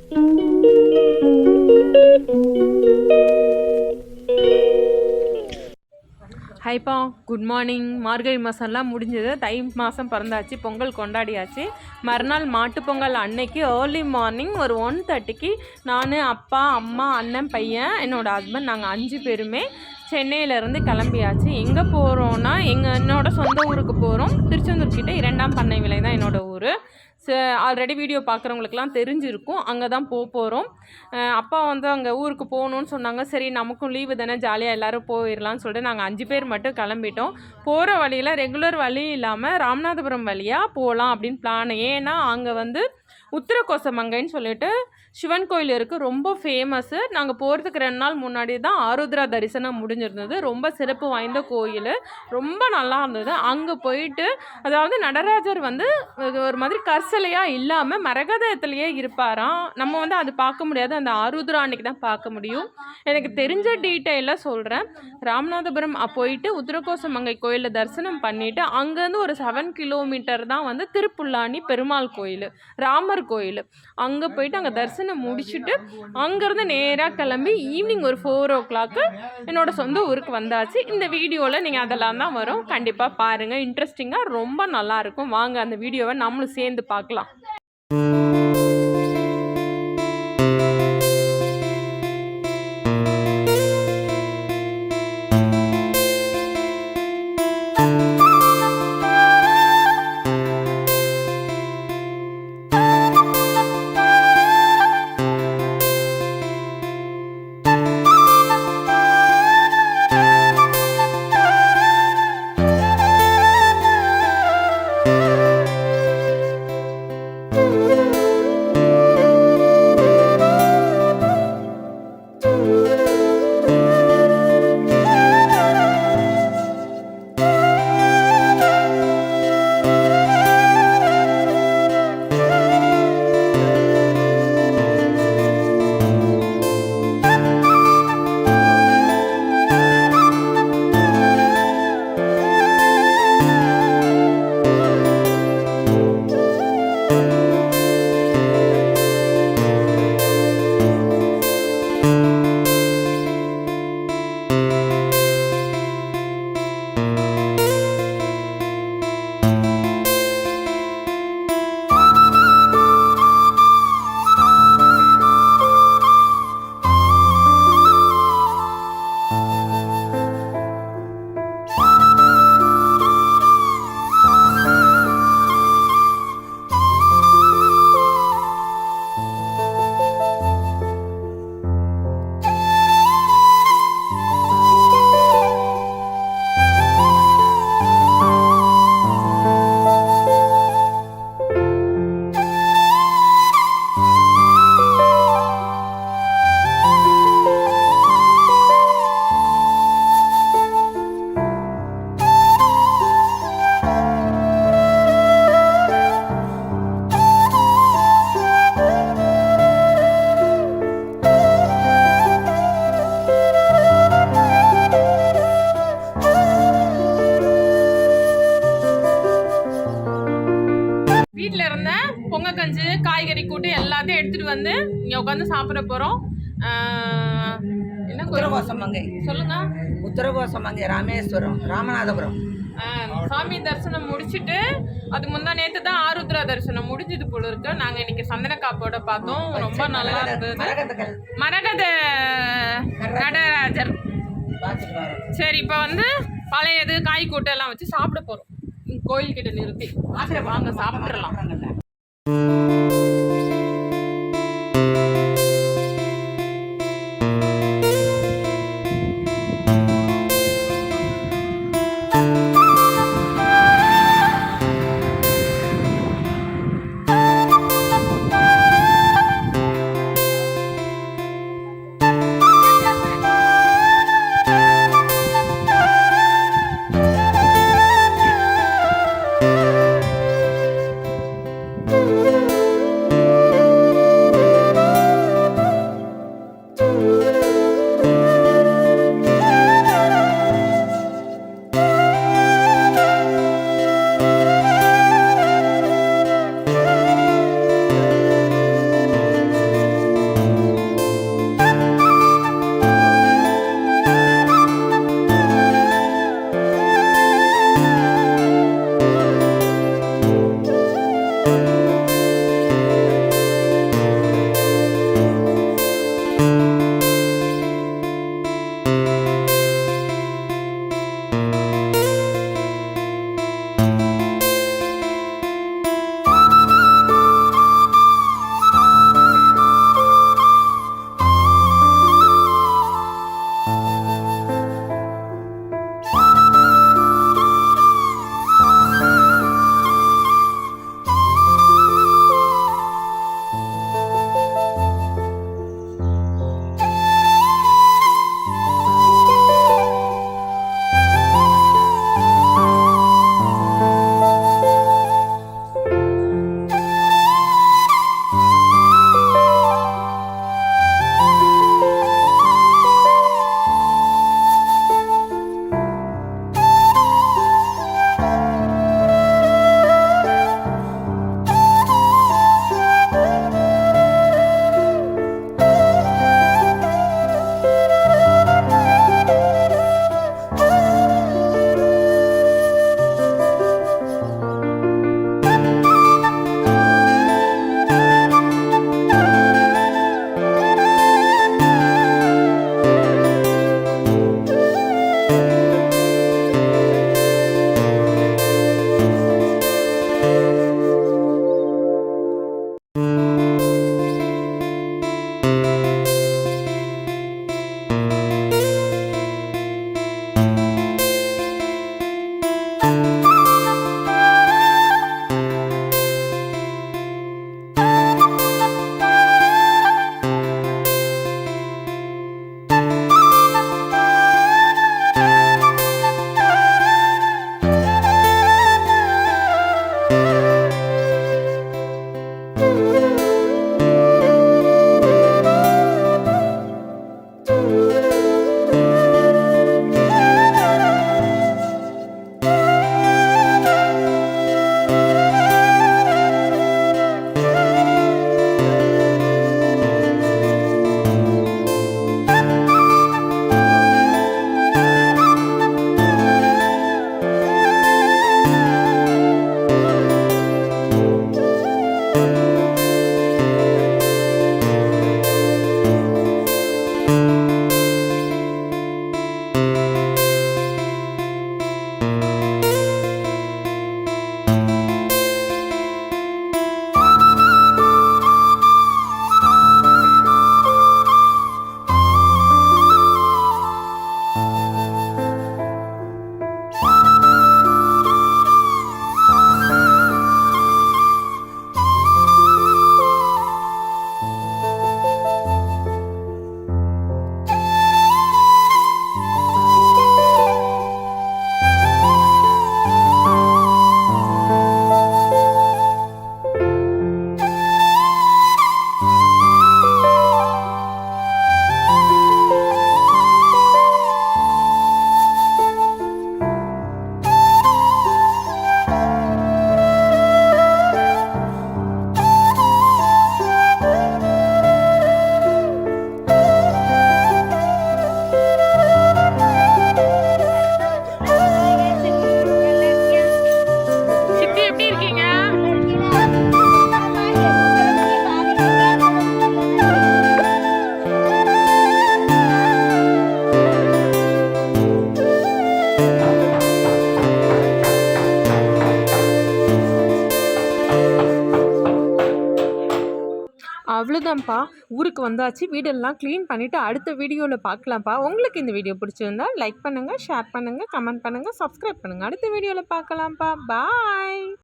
ஹைப்பா, good morning. மார்கழி மாதம்லாம் முடிஞ்சது, தை மாதம் பிறந்தாச்சு, பொங்கல் கொண்டாடியாச்சு. மறுநாள் மாட்டுப்பொங்கல் அன்னைக்கு ஏர்லி மார்னிங் ஒரு 1:30க்கு நான், அப்பா, அம்மா, அண்ணன், பையன், என்னோடய ஹஸ்பண்ட், நாங்கள் 5 பேருமே சென்னையிலேருந்து கிளம்பியாச்சு. எங்கே போகிறோன்னா என்னோட சொந்த ஊருக்கு போகிறோம். திருச்செந்தூர்கிட்ட 2ஆம் பண்ணை விலை தான் என்னோடய ஊர். ஆல்ரெடி வீடியோ பார்க்குறவங்களுக்குலாம் தெரிஞ்சிருக்கும். அங்கே தான் போகிறோம். அப்பா வந்து அங்கே ஊருக்கு போகணுன்னு சொன்னாங்க. சரி, நமக்கும் லீவு தானே, ஜாலியாக எல்லோரும் போயிடலான்னு சொல்லிட்டு நாங்கள் 5 பேர் மட்டும் கிளம்பிட்டோம். போகிற வழியில் ரெகுலர் வழி இல்லாமல் ராமநாதபுரம் வழியாக போகலாம் அப்படின்னு பிளான். ஏன்னா அங்கே வந்து உத்திரகோசமங்கைன்னு சொல்லிட்டு சிவன் கோயில் இருக்குது, ரொம்ப ஃபேமஸ்ஸு. நாங்கள் போகிறதுக்கு 2 நாள் முன்னாடி தான் ஆருத்ரா தரிசனம் முடிஞ்சிருந்தது. ரொம்ப சிறப்பு வாய்ந்த கோயில், ரொம்ப நல்லா இருந்தது. அங்கே போயிட்டு, அதாவது நடராஜர் வந்து ஒரு மாதிரி கற்சிலையாக இல்லாமல் மரகதத்துலேயே இருப்பாராம். நம்ம வந்து அது பார்க்க முடியாது, அந்த ஆருத்ரா அன்னைக்கு தான் பார்க்க முடியும். எனக்கு தெரிஞ்ச டீட்டெயிலாக சொல்கிறேன். ராமநாதபுரம் போயிட்டு உத்திரகோசமங்கை கோயிலில் தரிசனம் பண்ணிவிட்டு அங்கேருந்து ஒரு 7 கிலோமீட்டர் தான் வந்து திருப்புல்லானி பெருமாள் கோயில், ராமர் கோயில். அங்கே போயிட்டு அங்கே தரிசனம் முடிச்சுட்டு அங்கேருந்து நேராக கிளம்பி ஈவினிங் ஒரு 4 o'clock என்னோட சொந்த ஊருக்கு வந்தாச்சு. இந்த வீடியோவில் நீங்கள் அதெல்லாம் தான் வரும், கண்டிப்பாக பாருங்கள், இன்ட்ரெஸ்டிங்காக ரொம்ப நல்லாயிருக்கும். வாங்க அந்த வீடியோவை நம்மளும் சேர்ந்து பார்க்கலாம். பொங்கக்கஞ்சி, காய்கறி கூட்டு எல்லாத்தையும் எடுத்துகிட்டு வந்து இங்கே உட்காந்து சாப்பிட போகிறோம். என்ன உத்திரகோசமங்கை சொல்லுங்க. உத்திரகோசமங்கை ராமேஸ்வரம், ராமநாதபுரம். சாமி தரிசனம் முடிச்சுட்டு அது முந்தா நேற்று தான் ஆருத்ரா தரிசனம் முடிஞ்சது போல இருக்கு. நாங்கள் இன்னைக்கு சந்தன காப்போட பார்த்தோம், ரொம்ப நல்லா இருந்தது. மரகத நடராஜர். சரி, இப்போ வந்து பழையது காய் கூட்டு எல்லாம் வச்சு சாப்பிட போகிறோம். கோயில்கிட்ட நிறுத்தி வாங்க சாப்பிட்றலாம். அவ்வளோதான்ப்பா, ஊருக்கு வந்தாச்சு. வீடெல்லாம் க்ளீன் பண்ணிவிட்டு அடுத்த வீடியோவில் பார்க்கலாம்ப்பா. உங்களுக்கு இந்த வீடியோ பிடிச்சிருந்தா லைக் பண்ணுங்கள், ஷேர் பண்ணுங்கள், கமெண்ட் பண்ணுங்கள், சப்ஸ்கிரைப் பண்ணுங்கள். அடுத்த வீடியோவில் பார்க்கலாம்ப்பா. பாய்.